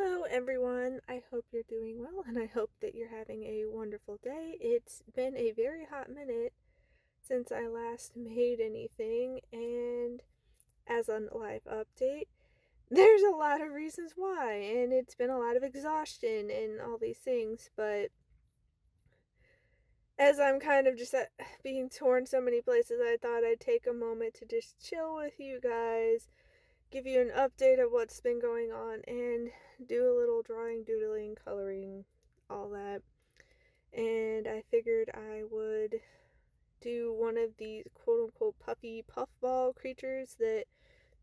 Hello, everyone. I hope you're doing well and I hope that you're having a wonderful day. It's been a very hot minute since I last made anything, and as a live update, there's a lot of reasons why, and it's been a lot of exhaustion and all these things. But as I'm kind of just being torn so many places, I thought I'd take a moment to just chill with you guys, give you an update of what's been going on, and do a little drawing, doodling, coloring, all that. And I figured I would do one of these quote unquote puffy puffball creatures that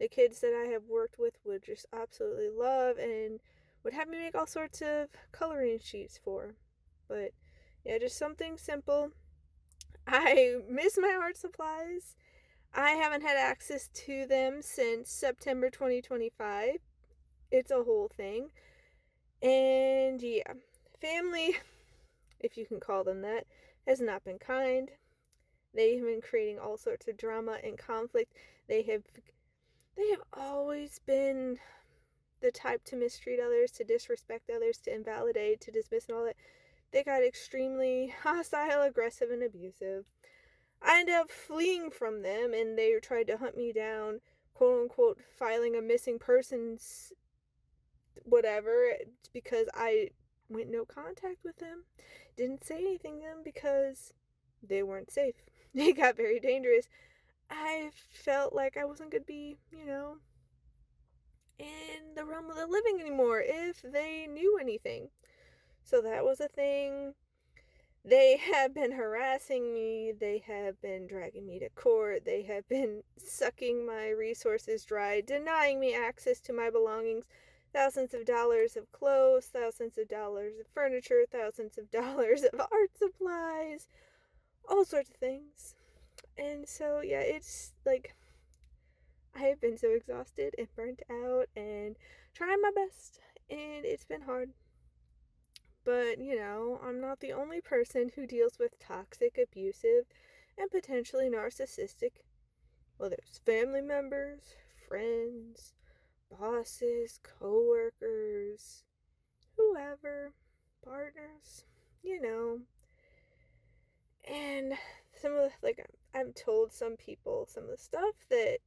the kids that I have worked with would just absolutely love and would have me make all sorts of coloring sheets for. But yeah, just something simple. I miss my art supplies. I haven't had access to them since September 2025. It's a whole thing. And yeah, family, if you can call them that, has not been kind. They have been creating all sorts of drama and conflict. They have always been the type to mistreat others, to disrespect others, to invalidate, to dismiss, and all that. They got extremely hostile, aggressive, and abusive. I ended up fleeing from them, and they tried to hunt me down, quote unquote, filing a missing persons whatever, because I went no contact with them. Didn't say anything to them because they weren't safe. It got very dangerous. I felt like I wasn't going to be, in the realm of the living anymore if they knew anything. So that was a thing. They have been harassing me. They have been dragging me to court. They have been sucking my resources dry, denying me access to my belongings. Thousands of dollars of clothes, thousands of dollars of furniture, thousands of dollars of art supplies, all sorts of things. And so, yeah, it's like I have been so exhausted and burnt out and trying my best, and it's been hard. But, I'm not the only person who deals with toxic, abusive, and potentially narcissistic, whether it's family members, friends, bosses, coworkers, whoever, partners, you know. And some of I've told some people some of the stuff that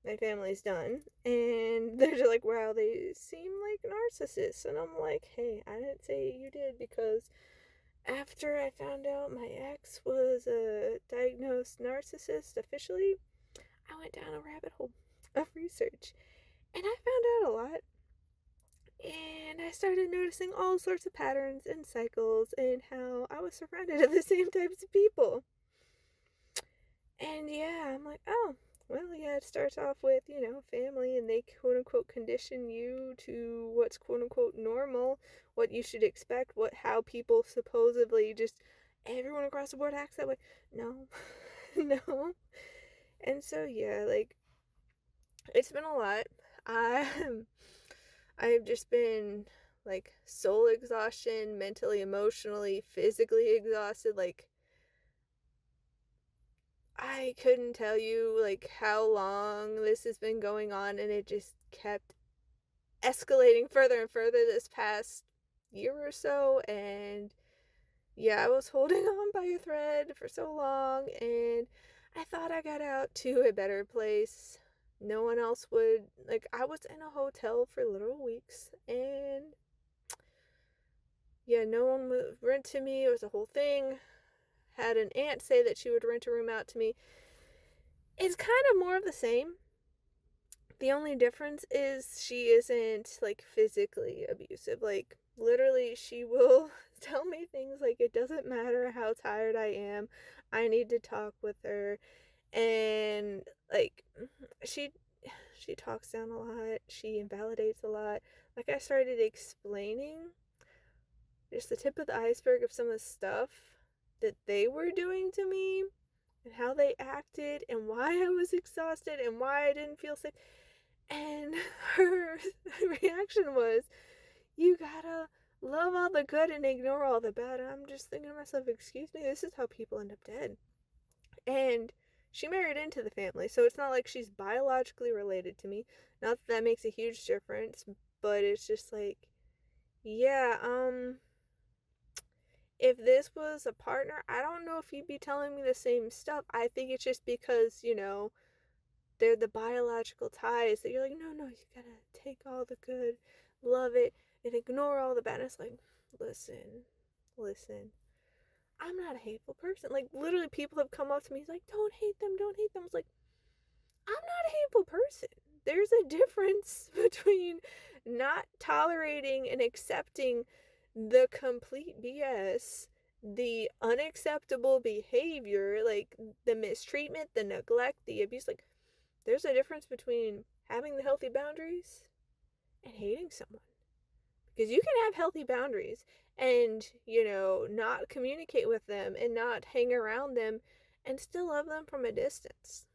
my family's done, and they're just like, wow, they seem like narcissists. And I'm like, hey, I didn't say you did, because after I found out my ex was a diagnosed narcissist officially, I went down a rabbit hole of research, and I found out a lot. And I started noticing all sorts of patterns and cycles, and how I was surrounded by the same types of people. And yeah, I'm like, oh, well, yeah, it starts off with, family, and they quote unquote condition you to what's quote unquote normal, what you should expect, how people supposedly just everyone across the board acts that way. No, no. And so, yeah, it's been a lot. I, I've just been soul exhaustion, mentally, emotionally, physically exhausted. I couldn't tell you how long this has been going on, and it just kept escalating further and further this past year or so. And yeah, I was holding on by a thread for so long, and I thought I got out to a better place. No one else would, I was in a hotel for literal weeks, and yeah, no one would rent to me. It was a whole thing. Had an aunt say that she would rent a room out to me. It's kind of more of the same. The only difference is she isn't physically abusive. Literally, she will tell me things like it doesn't matter how tired I am, I need to talk with her. And she talks down a lot, she invalidates a lot. I started explaining just the tip of the iceberg of some of the stuff that they were doing to me, and how they acted, and why I was exhausted, and why I didn't feel safe. And her reaction was, you gotta love all the good and ignore all the bad. And I'm just thinking to myself, excuse me, this is how people end up dead. And she married into the family, so it's not like she's biologically related to me. Not that that makes a huge difference, but it's just like, yeah, if this was a partner, I don't know if you'd be telling me the same stuff. I think it's just because, they're the biological ties that you're like, no, you gotta take all the good, love it, and ignore all the badness. Like, listen. I'm not a hateful person. Like, literally, people have come up to me, like, don't hate them, don't hate them. I was like, I'm not a hateful person. There's a difference between not tolerating and accepting the complete BS, the unacceptable behavior, like the mistreatment, the neglect, the abuse. Like, there's a difference between having the healthy boundaries and hating someone. Because you can have healthy boundaries and, not communicate with them and not hang around them and still love them from a distance.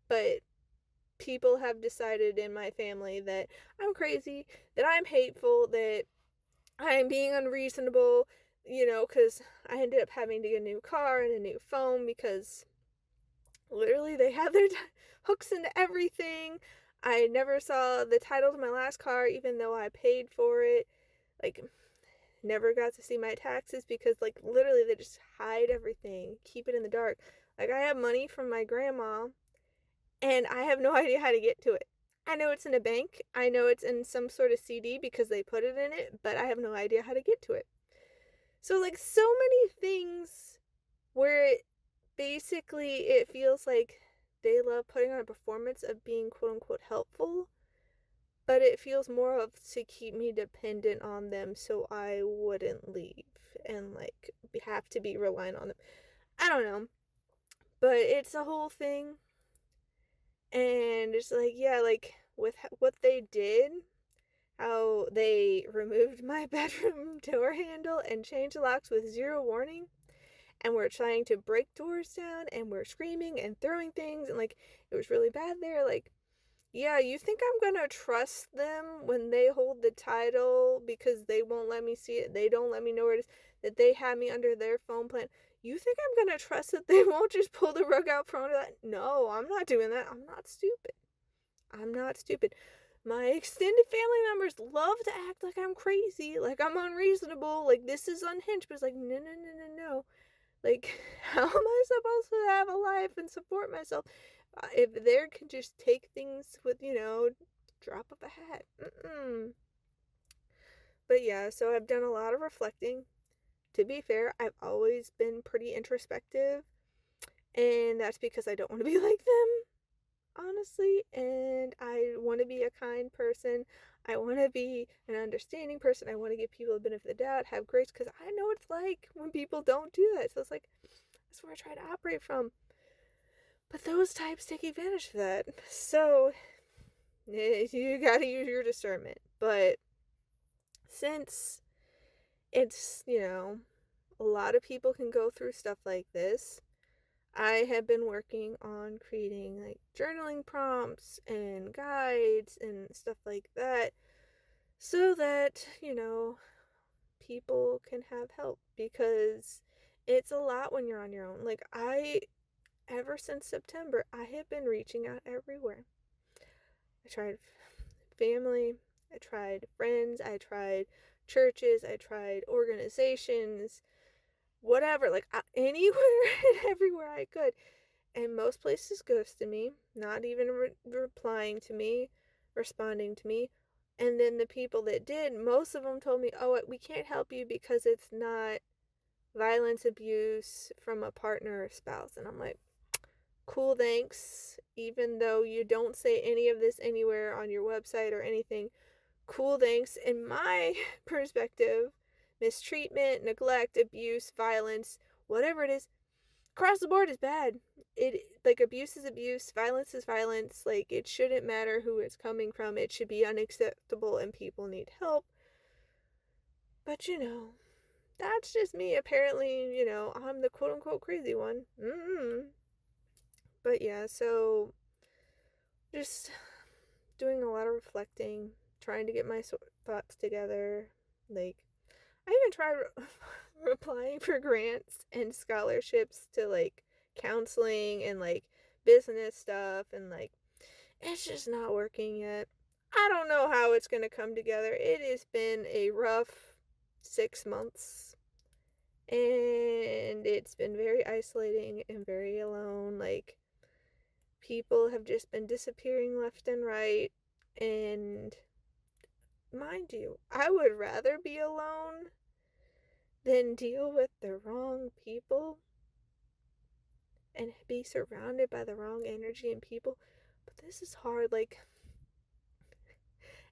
But people have decided in my family that I'm crazy, that I'm hateful, that I'm being unreasonable, because I ended up having to get a new car and a new phone because literally they had their hooks into everything. I never saw the title to my last car, even though I paid for it. Like, never got to see my taxes because, like, literally they just hide everything, keep it in the dark. Like, I have money from my grandma, and I have no idea how to get to it. I know it's in a bank. I know it's in some sort of CD because they put it in it, but I have no idea how to get to it. So, like, so many things where basically it feels like they love putting on a performance of being quote unquote helpful, but it feels more of to keep me dependent on them so I wouldn't leave and like have to be reliant on them. I don't know, but it's a whole thing. And it's like, yeah, like with what they did, how they removed my bedroom door handle and changed the locks with zero warning, and we're trying to break doors down, and we're screaming and throwing things, and like it was really bad there. Like, yeah, you think I'm gonna trust them when they hold the title because they won't let me see it, they don't let me know where it is, that they have me under their phone plan? You think I'm gonna trust that they won't just pull the rug out from under that? No, I'm not doing that. I'm not stupid. My extended family members love to act like I'm crazy, like I'm unreasonable, like this is unhinged, but it's like, no. Like, how am I supposed to have a life and support myself if they can just take things with, drop of a hat? But yeah, so I've done a lot of reflecting. To be fair, I've always been pretty introspective, and that's because I don't want to be like them, honestly, and I want to be a kind person. I want to be an understanding person. I want to give people the benefit of the doubt, have grace, because I know what it's like when people don't do that. So it's like, that's where I try to operate from. But those types take advantage of that. So you gotta use your discernment. But since it's, a lot of people can go through stuff like this, I have been working on creating like journaling prompts and guides and stuff like that so that, people can have help, because it's a lot when you're on your own. Like, ever since September, I have been reaching out everywhere. I tried family, I tried friends, I tried churches, I tried organizations, whatever, like anywhere and everywhere I could. And most places ghosted me, not even replying to me, responding to me. And then the people that did, most of them told me, oh, we can't help you because it's not violence, abuse from a partner or spouse. And I'm like, cool, thanks. Even though you don't say any of this anywhere on your website or anything, cool, thanks. In my perspective, mistreatment, neglect, abuse, violence, whatever it is, across the board is bad. It, like, abuse is abuse, violence is violence. Like, it shouldn't matter who it's coming from. It should be unacceptable and people need help. But that's just me. Apparently, I'm the quote unquote crazy one. But yeah, so just doing a lot of reflecting, trying to get my thoughts together. Like, I even tried applying for grants and scholarships to like counseling and like business stuff, and like it's just not working yet. I don't know how it's going to come together. It has been a rough 6 months, and it's been very isolating and very alone. Like, people have just been disappearing left and right, and mind you, I would rather be alone than deal with the wrong people and be surrounded by the wrong energy and people. But this is hard. Like,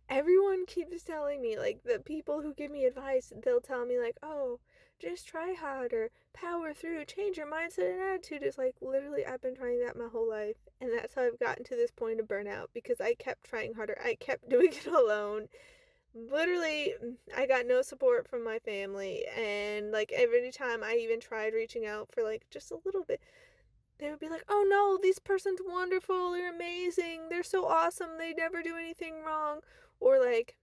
everyone keeps telling me, like, the people who give me advice, they'll tell me, like, oh, just try harder, power through, change your mindset and attitude. It's like, literally, I've been trying that my whole life. And that's how I've gotten to this point of burnout, because I kept trying harder. I kept doing it alone. Literally, I got no support from my family. And, like, every time I even tried reaching out for, like, just a little bit, they would be like, oh no, this person's wonderful, they're amazing, they're so awesome, they never do anything wrong. Or, like,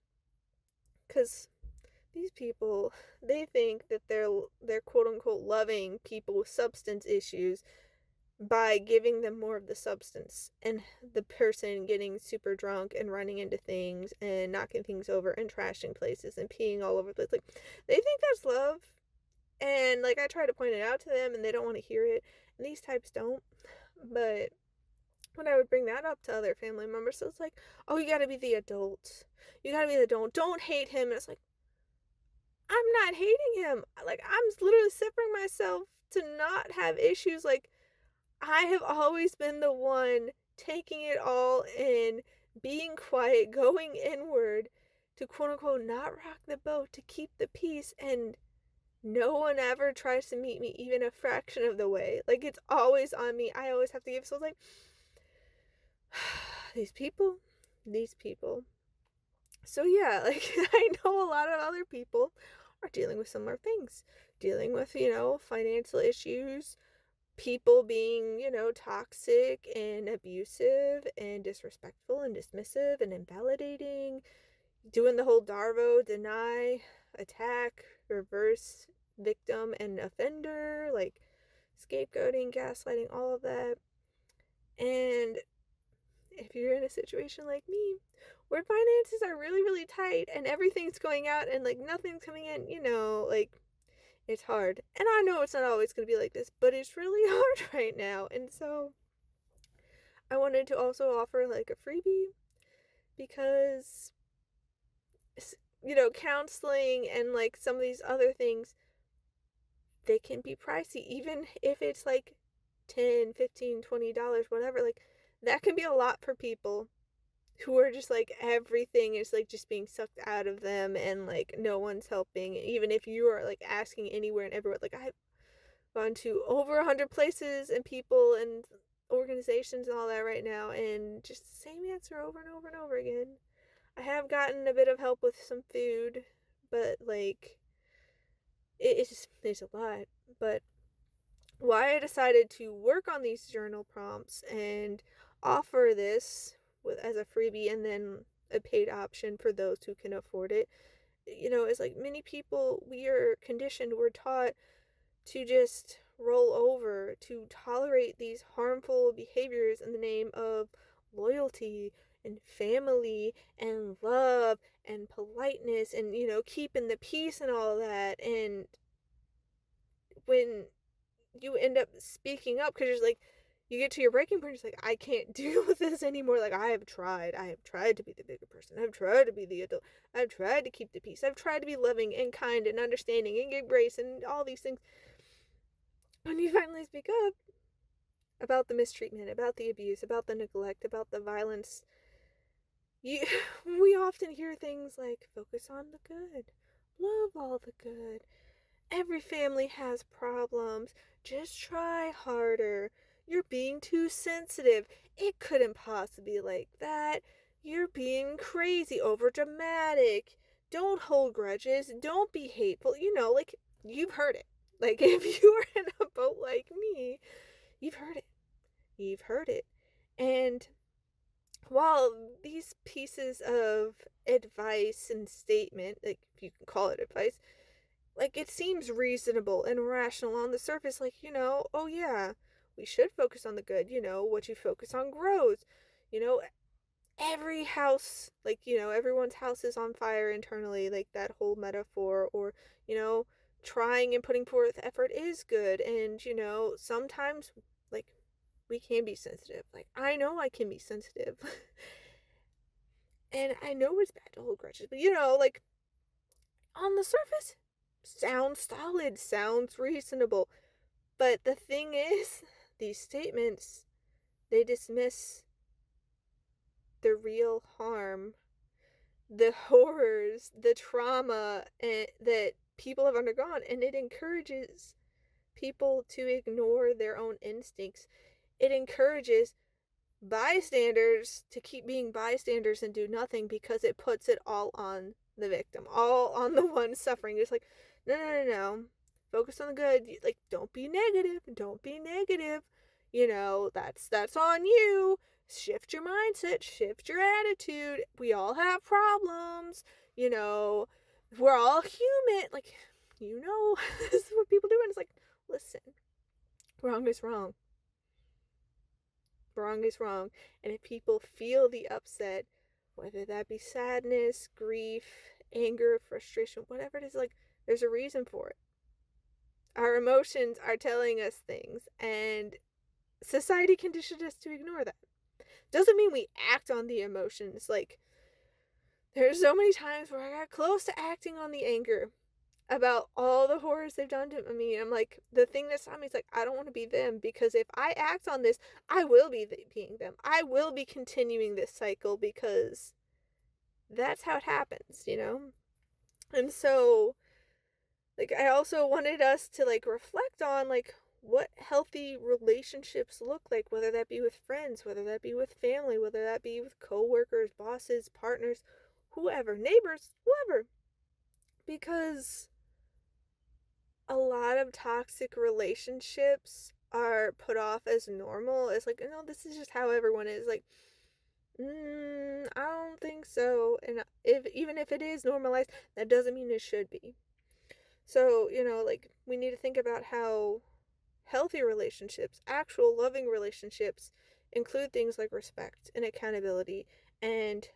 because these people, they think that they're quote unquote loving people with substance issues by giving them more of the substance, and the person getting super drunk and running into things and knocking things over and trashing places and peeing all over the place. Like, they think that's love. And, like, I try to point it out to them and they don't want to hear it. And these types don't. But when I would bring that up to other family members, so it's like, oh, you gotta be the adult. You gotta be the adult. Don't hate him. And it's like, I'm not hating him. Like, I'm literally separating myself to not have issues. Like, I have always been the one taking it all in, being quiet, going inward to quote unquote not rock the boat, to keep the peace, and no one ever tries to meet me even a fraction of the way. Like, it's always on me. I always have to give. So it's like, these people. So yeah, like, I know a lot of other people are dealing with similar things. Dealing with, financial issues, people being, toxic and abusive and disrespectful and dismissive and invalidating, doing the whole Darvo, deny, attack, reverse, victim and offender, like scapegoating, gaslighting, all of that. And if you're in a situation like me, where finances are really, really tight and everything's going out and, like, nothing's coming in, like, it's hard. And I know it's not always going to be like this, but it's really hard right now. And so I wanted to also offer, like, a freebie, because, counseling and, like, some of these other things, they can be pricey, even if it's like $10, $15, $20, whatever. Like, that can be a lot for people who are just like, everything is like just being sucked out of them and like no one's helping. Even if you are like asking anywhere and everywhere, like, I've gone to over 100 places and people and organizations and all that right now, and just the same answer over and over and over again. I have gotten a bit of help with some food, but like, it's a lot. But why I decided to work on these journal prompts and offer this as a freebie and then a paid option for those who can afford it, is like, many people, we are conditioned, we're taught to just roll over, to tolerate these harmful behaviors in the name of loyalty and family and love and politeness and, keeping the peace and all that. And when you end up speaking up, because you're like, you get to your breaking point, it's like, I can't deal with this anymore. Like, I have tried to be the bigger person, I've tried to be the adult, I've tried to keep the peace, I've tried to be loving and kind and understanding and give grace and all these things. When you finally speak up about the mistreatment, about the abuse, about the neglect, about the violence, we often hear things like, focus on the good, love all the good, every family has problems, just try harder, you're being too sensitive, it couldn't possibly be like that, you're being crazy, over dramatic, don't hold grudges, don't be hateful. Like, you've heard it. Like, if you are in a boat like me, you've heard it. And while these pieces of advice and statement, like, if you can call it advice, like, it seems reasonable and rational on the surface, like, oh yeah, we should focus on the good, what you focus on grows, every house, like, everyone's house is on fire internally, like that whole metaphor, or, you know, trying and putting forth effort is good. And, sometimes, like, we can be sensitive. Like, I know I can be sensitive. And I know it's bad to hold grudges, but, like, on the surface, sounds solid, sounds reasonable. But the thing is, these statements, they dismiss the real harm, the horrors, the trauma that people have undergone, and it encourages people to ignore their own instincts. It encourages bystanders to keep being bystanders and do nothing because it puts it all on the victim, all on the one suffering. It's like, no, no, no, no. Focus on the good. Like, don't be negative. Don't be negative. That's on you. Shift your mindset, shift your attitude. We all have problems. You know, we're all human. Like, this is what people do. And it's like, listen, wrong is wrong. Wrong is wrong. And if people feel the upset, whether that be sadness, grief, anger, frustration, whatever it is, like, there's a reason for it. Our emotions are telling us things, and society conditioned us to ignore that. Doesn't mean we act on the emotions. Like, there's so many times where I got close to acting on the anger about all the horrors they've done to me. I'm like, the thing that stopped me is like, I don't want to be them, because if I act on this, I will be being them. I will be continuing this cycle, because that's how it happens. And so, like, I also wanted us to, like, reflect on, like, what healthy relationships look like, whether that be with friends, whether that be with family, whether that be with coworkers, bosses, partners, whoever, neighbors, whoever. Because a lot of toxic relationships are put off as normal. It's like, no, this is just how everyone is. Like, I don't think so. And even if it is normalized, that doesn't mean it should be. So, like, we need to think about how healthy relationships, actual loving relationships, include things like respect and accountability and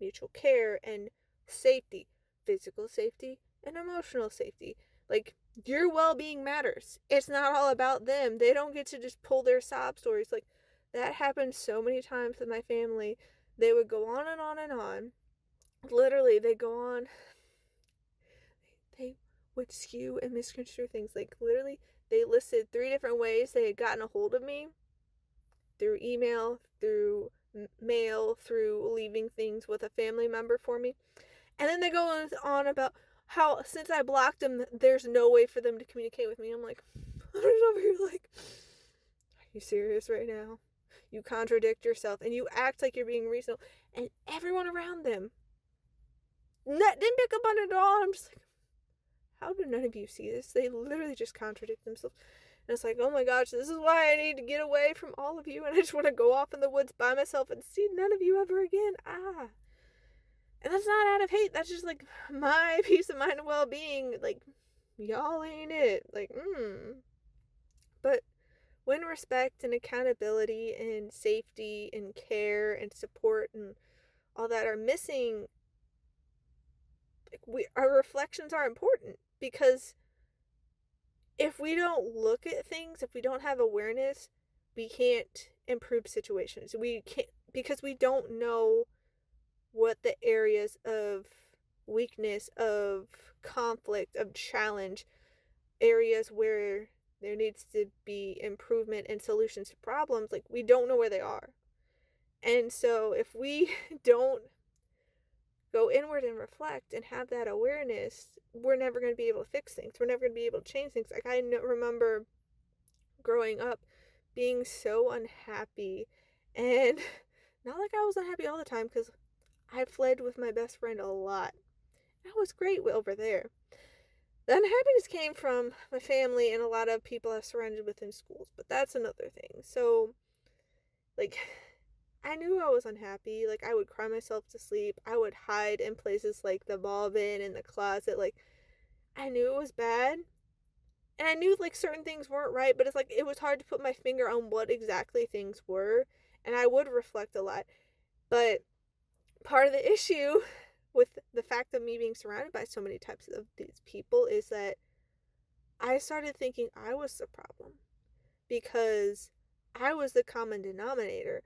mutual care and safety, physical safety and emotional safety. Like, your well-being matters. It's not all about them. They don't get to just pull their sob stories. Like, that happened so many times with my family. They would go on and on and on. Literally, they go on. They would skew and misconstrue things. Like, literally, they listed 3 different ways they had gotten a hold of me: through email, through mail, through leaving things with a family member for me. And then they go on about how, since I blocked them, there's no way for them to communicate with me. I'm like, I'm just over here like, are you serious right now? You contradict yourself and you act like you're being reasonable. And everyone around them didn't pick up on it at all. I'm just like, how do none of you see this? They literally just contradict themselves. And it's like, oh my gosh, this is why I need to get away from all of you. And I just want to go off in the woods by myself and see none of you ever again. And that's not out of hate. That's just, like, my peace of mind and well-being. Like, y'all ain't it. Like, But when respect and accountability and safety and care and support and all that are missing, like, our reflections are important. Because if we don't look at things, if we don't have awareness, we can't improve situations. We can't, because we don't know what the areas of weakness, of conflict, of challenge, areas where there needs to be improvement and solutions to problems, like, we don't know where they are. And so if we don't go inward and reflect and have that awareness, we're never going to be able to fix things. We're never going to be able to change things. Like, I remember growing up being so unhappy, and not like I was unhappy all the time, because I fled with my best friend a lot. That was great over there. The unhappiness came from my family and a lot of people I surrounded with in schools, but that's another thing. So, like, I knew I was unhappy. Like, I would cry myself to sleep. I would hide in places like the ball bin and the closet. Like, I knew it was bad. And I knew, like, certain things weren't right, but it's like, it was hard to put my finger on what exactly things were. And I would reflect a lot. But part of the issue with the fact of me being surrounded by so many types of these people is that I started thinking I was the problem because I was the common denominator.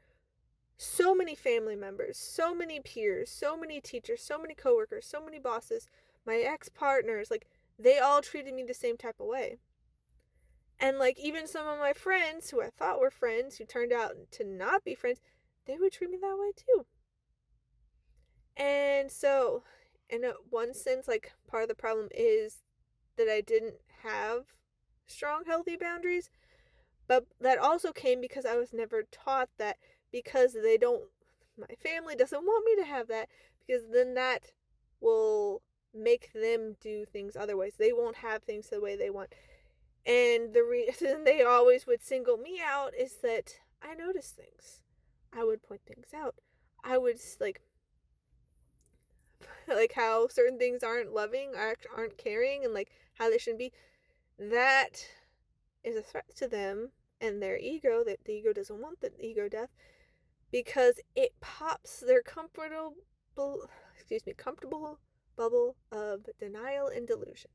So many family members, so many peers, so many teachers, so many coworkers, so many bosses, my ex-partners, like, they all treated me the same type of way. And, like, even some of my friends who I thought were friends, who turned out to not be friends, they would treat me that way too. And so, in one sense, like, part of the problem is that I didn't have strong, healthy boundaries. But that also came because I was never taught that, because my family doesn't want me to have that, because then that will make them do things otherwise. They won't have things the way they want. And the reason they always would single me out is that I noticed things. I would point things out. I would, like how certain things aren't loving, aren't caring, and like how they shouldn't be. That is a threat to them and their ego, that the ego doesn't want the ego death, because it pops their comfortable bubble of denial and delusion.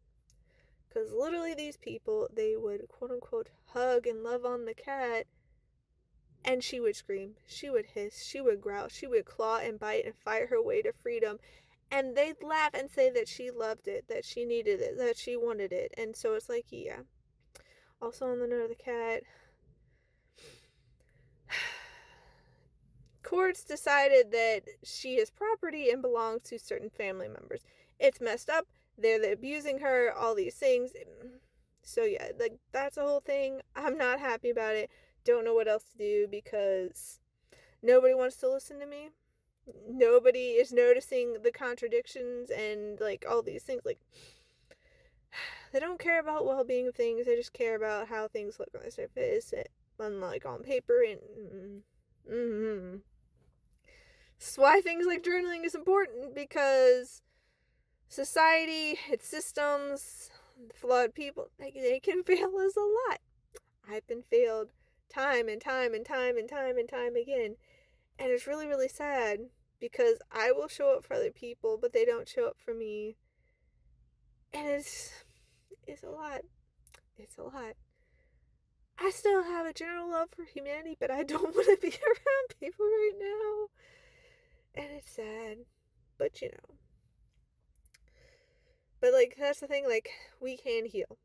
Because literally these people, they would quote unquote hug and love on the cat, and she would scream, she would hiss, she would growl, she would claw and bite and fight her way to freedom. And they'd laugh and say that she loved it, that she needed it, that she wanted it. And so it's like, yeah. Also on the note of the cat, courts decided that she is property and belongs to certain family members. It's messed up. They're abusing her, all these things. So yeah, like, that's the whole thing. I'm not happy about it. Don't know what else to do because nobody wants to listen to me. Nobody is noticing the contradictions and like all these things. Like, they don't care about well-being of things. They just care about how things look on the surface, unlike on paper. And that's why things like journaling is important, because society, its systems, flawed people, they can fail us a lot. I've been failed time and time and time and time and time again. And it's really, really sad, because I will show up for other people, but they don't show up for me. And it's a lot. It's a lot. I still have a general love for humanity, but I don't want to be around people right now. And it's sad. But you know. But like, that's the thing, like, we can heal.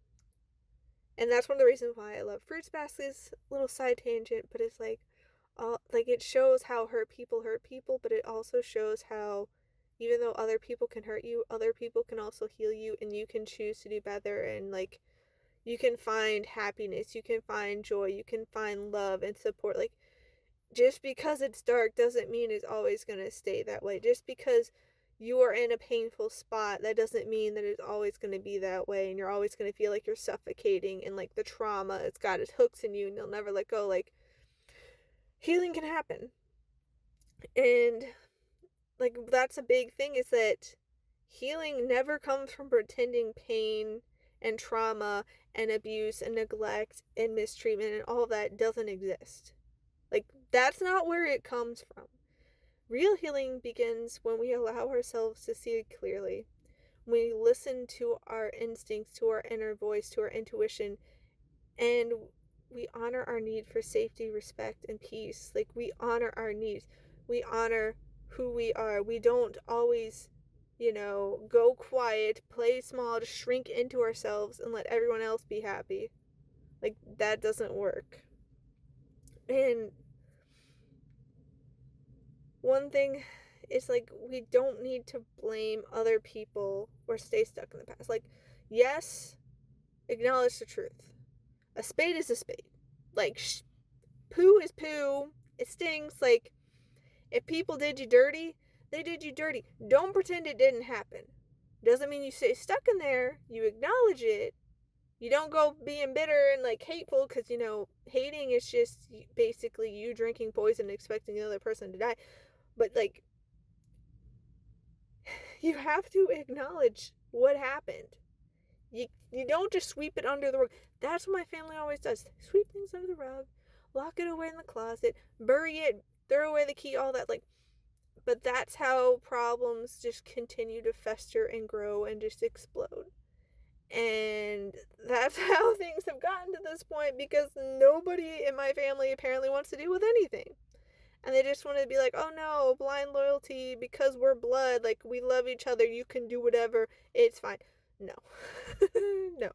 And that's one of the reasons why I love Fruits Baskets. Little side tangent, but it's like, it shows how hurt people, but it also shows how even though other people can hurt you, other people can also heal you, and you can choose to do better, and like, you can find happiness, you can find joy, you can find love and support. Like, just because it's dark doesn't mean it's always going to stay that way. Just because you are in a painful spot, that doesn't mean that it's always going to be that way, and you're always going to feel like you're suffocating, and like the trauma, it's got its hooks in you and you'll never let go. Like, healing can happen. And like, that's a big thing, is that healing never comes from pretending pain and trauma and abuse and neglect and mistreatment and all that doesn't exist. Like, that's not where it comes from. Real healing begins when we allow ourselves to see it clearly. When we listen to our instincts, to our inner voice, to our intuition, and we honor our need for safety, respect, and peace. Like, we honor our needs. We honor who we are. We don't always, go quiet, play small, just shrink into ourselves and let everyone else be happy. Like, that doesn't work. And one thing is, like, we don't need to blame other people or stay stuck in the past. Like, yes, acknowledge the truth. A spade is a spade. Like, poo is poo. It stings. Like, if people did you dirty, they did you dirty. Don't pretend it didn't happen. Doesn't mean you stay stuck in there. You acknowledge it. You don't go being bitter and like hateful, because hating is just basically you drinking poison and expecting the other person to die. But like, you have to acknowledge what happened. You don't just sweep it under the rug. That's what my family always does. Sweep things under the rug, lock it away in the closet, bury it, throw away the key, all that. Like, But that's how problems just continue to fester and grow and just explode. And that's how things have gotten to this point, because nobody in my family apparently wants to deal with anything. And they just want to be like, oh no, blind loyalty, because we're blood, like we love each other, you can do whatever, it's fine. No. No.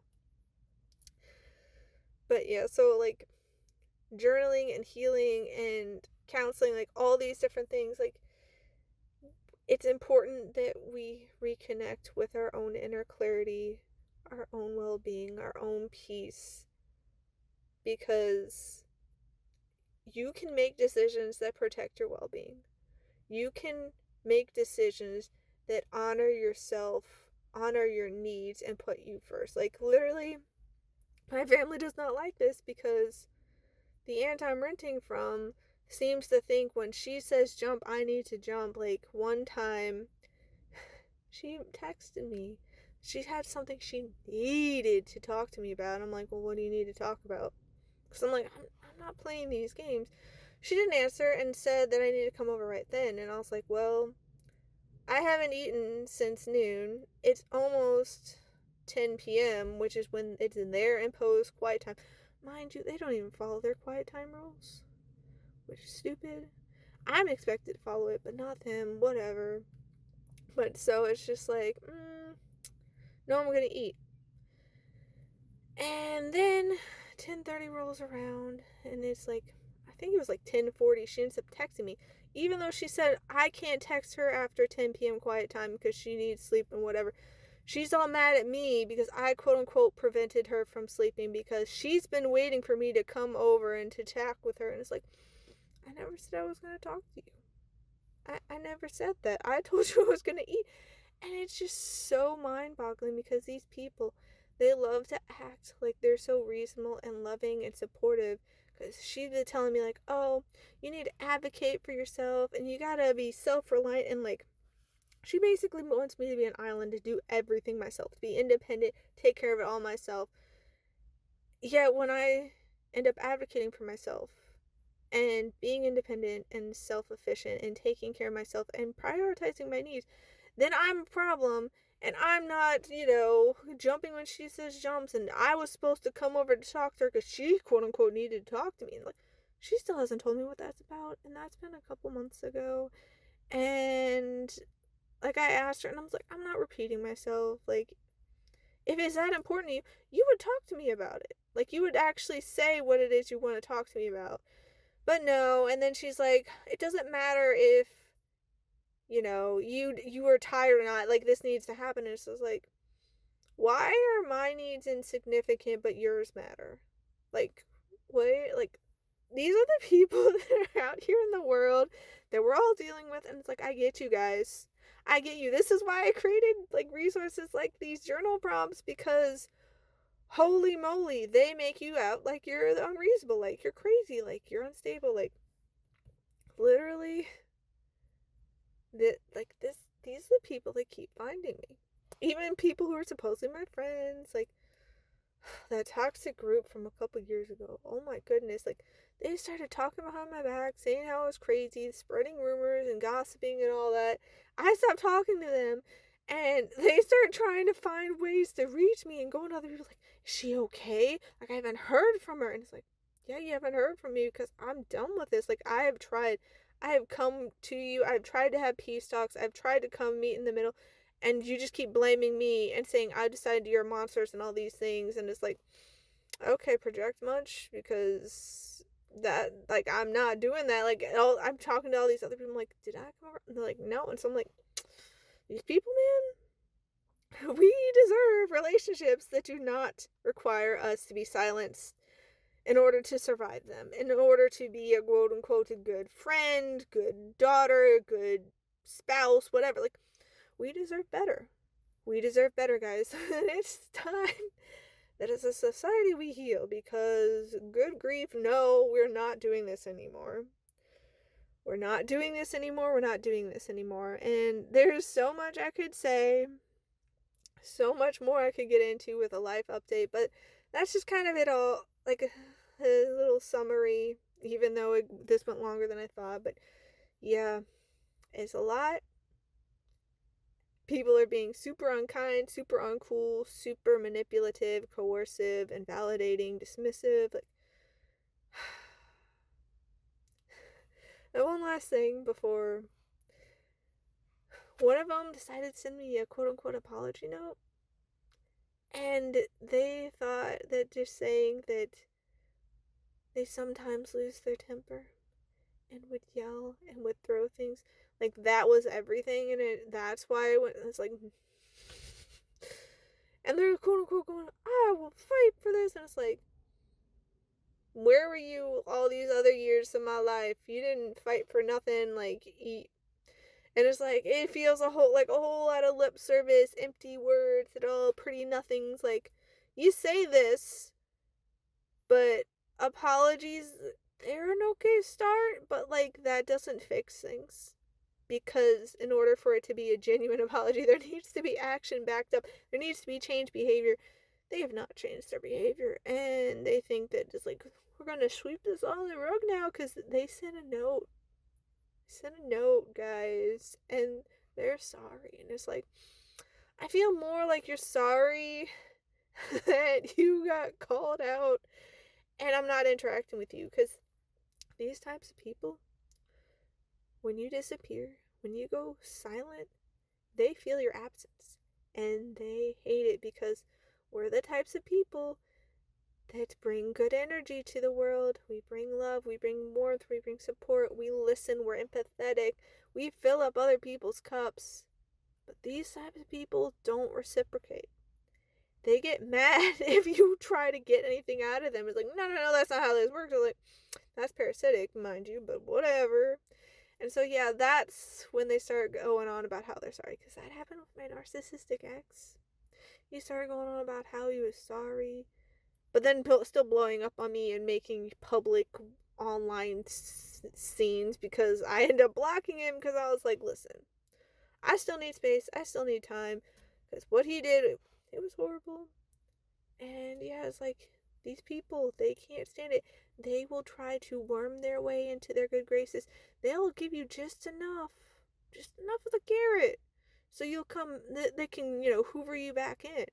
But yeah, so like journaling and healing and counseling, like all these different things, like it's important that we reconnect with our own inner clarity, our own well-being, our own peace, because you can make decisions that protect your well-being. You can make decisions that honor yourself, honor your needs, and put you first. Like, literally, my family does not like this because the aunt I'm renting from seems to think when she says jump, I need to jump. Like, one time, she texted me. She had something she needed to talk to me about. I'm like, well, what do you need to talk about? Because I'm like, I'm not playing these games. She didn't answer and said that I need to come over right then. And I was like, well, I haven't eaten since noon. It's almost 10 p.m., which is when it's in their imposed quiet time. Mind you, they don't even follow their quiet time rules, which is stupid. I'm expected to follow it, but not them. Whatever. But so it's just like, no, I'm gonna eat. And then 10:30 rolls around, and it's like, I think it was like 10:40. She ends up texting me, even though she said I can't text her after 10 p.m. quiet time because she needs sleep and whatever. She's all mad at me because I quote unquote prevented her from sleeping because she's been waiting for me to come over and to chat with her. And it's like, I never said I was going to talk to you. I never said that. I told you I was going to eat. And it's just so mind-boggling because these people, they love to act like they're so reasonable and loving and supportive, because she's been telling me like, oh, you need to advocate for yourself and you gotta be self-reliant, and like, she basically wants me to be an island, to do everything myself, to be independent, take care of it all myself. Yet when I end up advocating for myself and being independent and self-efficient and taking care of myself and prioritizing my needs, then I'm a problem, and I'm not, jumping when she says jumps, and I was supposed to come over to talk to her because she, quote unquote, needed to talk to me. And like, she still hasn't told me what that's about, and that's been a couple months ago. And like, I asked her, and I was like, I'm not repeating myself. Like, if it's that important to you, you would talk to me about it. Like, you would actually say what it is you want to talk to me about. But no, and then she's like, it doesn't matter if you are tired or not, like, this needs to happen. And it's just like, why are my needs insignificant but yours matter? Like, what? Like, these are the people that are out here in the world that we're all dealing with, and it's like, I get you guys, I get you. This is why I created like resources like these journal prompts, because holy moly, they make you out like you're unreasonable, like you're crazy, like you're unstable, like literally these are the people that keep finding me. Even people who are supposedly my friends, like that toxic group from a couple years ago. Oh my goodness, like they started talking behind my back, saying how I was crazy, spreading rumors and gossiping and all that. I stopped talking to them, and they started trying to find ways to reach me and going to other people like, is she okay? Like, I haven't heard from her. And it's like, yeah, you haven't heard from me because I'm done with this. Like, I have tried. I have come to you. I've tried to have peace talks. I've tried to come meet in the middle, and you just keep blaming me and saying I decided you're monsters and all these things. And it's like, okay, project much? Because that, like, I'm not doing that. Like, I'm talking to all these other people. I'm like, did I come over? And they're like, no. And so I'm like, these people, man, we deserve relationships that do not require us to be silenced in order to survive them, in order to be a quote unquote a good friend, good daughter, good spouse, whatever. Like, we deserve better. We deserve better, guys. And it's time that as a society we heal, because good grief, no, we're not doing this anymore. We're not doing this anymore. We're not doing this anymore. And there's so much I could say, so much more I could get into with a life update, but that's just kind of it all, like a little summary, even though this went longer than I thought. But yeah, It's a lot. People are being super unkind, super uncool, super manipulative, coercive, invalidating, dismissive. Like, and one last thing before one of them decided to send me a quote unquote apology note. And they thought that just saying that they sometimes lose their temper and would yell and would throw things, like that was everything. And that's why it's like, and they're quote unquote going, I will fight for this. And it's like, where were you all these other years of my life? You didn't fight for nothing. Like, and it's like, it feels a whole lot of lip service, empty words, and all pretty nothings. Like, you say this, but apologies, they're an okay start, but like, that doesn't fix things. Because in order for it to be a genuine apology, there needs to be action backed up. There needs to be changed behavior. They have not changed their behavior, and they think that just like, we're gonna sweep this on the rug now because they sent a note. Send a note, guys, and they're sorry. And it's like, I feel more like you're sorry that you got called out and I'm not interacting with you, because these types of people, when you disappear, when you go silent, they feel your absence and they hate it, because we're the types of people that bring good energy to the world. We bring love, we bring warmth, we bring support, we listen, we're empathetic, we fill up other people's cups. But these types of people don't reciprocate. They get mad if you try to get anything out of them. It's like, no, that's not how this works. They're like, that's parasitic, mind you, but whatever. And so, yeah, that's when they start going on about how they're sorry. Because that happened with my narcissistic ex. He started going on about how he was sorry, but then still blowing up on me and making public online scenes, because I ended up blocking him, because I was like, listen, I still need space, I still need time, because what he did, it was horrible. And yeah, it's like, these people, they can't stand it. They will try to worm their way into their good graces. They'll give you just enough of the carrot, so you'll come, they can, hoover you back in.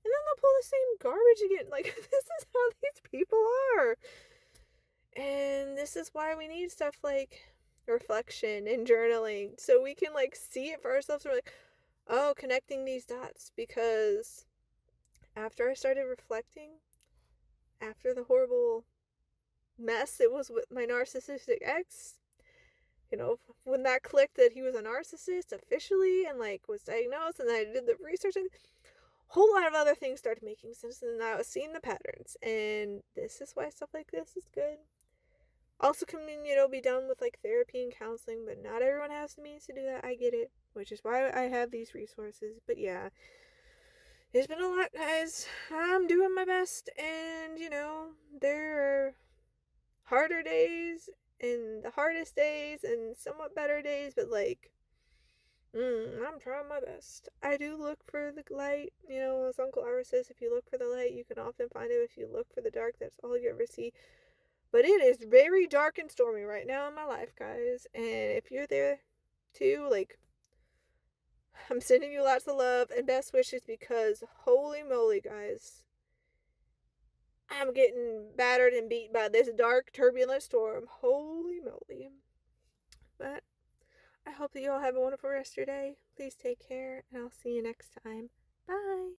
And then they'll pull the same garbage again. Like, this is how these people are. And this is why we need stuff like reflection and journaling, so we can like see it for ourselves. We're like, oh, connecting these dots. Because after I started reflecting, after the horrible mess it was with my narcissistic ex, when that clicked that he was a narcissist officially and like was diagnosed, and I did the research, and whole lot of other things started making sense, and I was seeing the patterns. And this is why stuff like this is good. Also can, be done with like therapy and counseling, but not everyone has the means to do that. I get it, which is why I have these resources. But yeah, it's been a lot, guys. I'm doing my best, and there are harder days and the hardest days and somewhat better days, but like, I'm trying my best. I do look for the light. As Uncle Ira says, if you look for the light, you can often find it. If you look for the dark, that's all you ever see. But it is very dark and stormy right now in my life, guys. And if you're there too, like, I'm sending you lots of love and best wishes, because holy moly, guys, I'm getting battered and beat by this dark, turbulent storm. Holy moly. But I hope that you all have a wonderful rest of your day. Please take care, and I'll see you next time. Bye.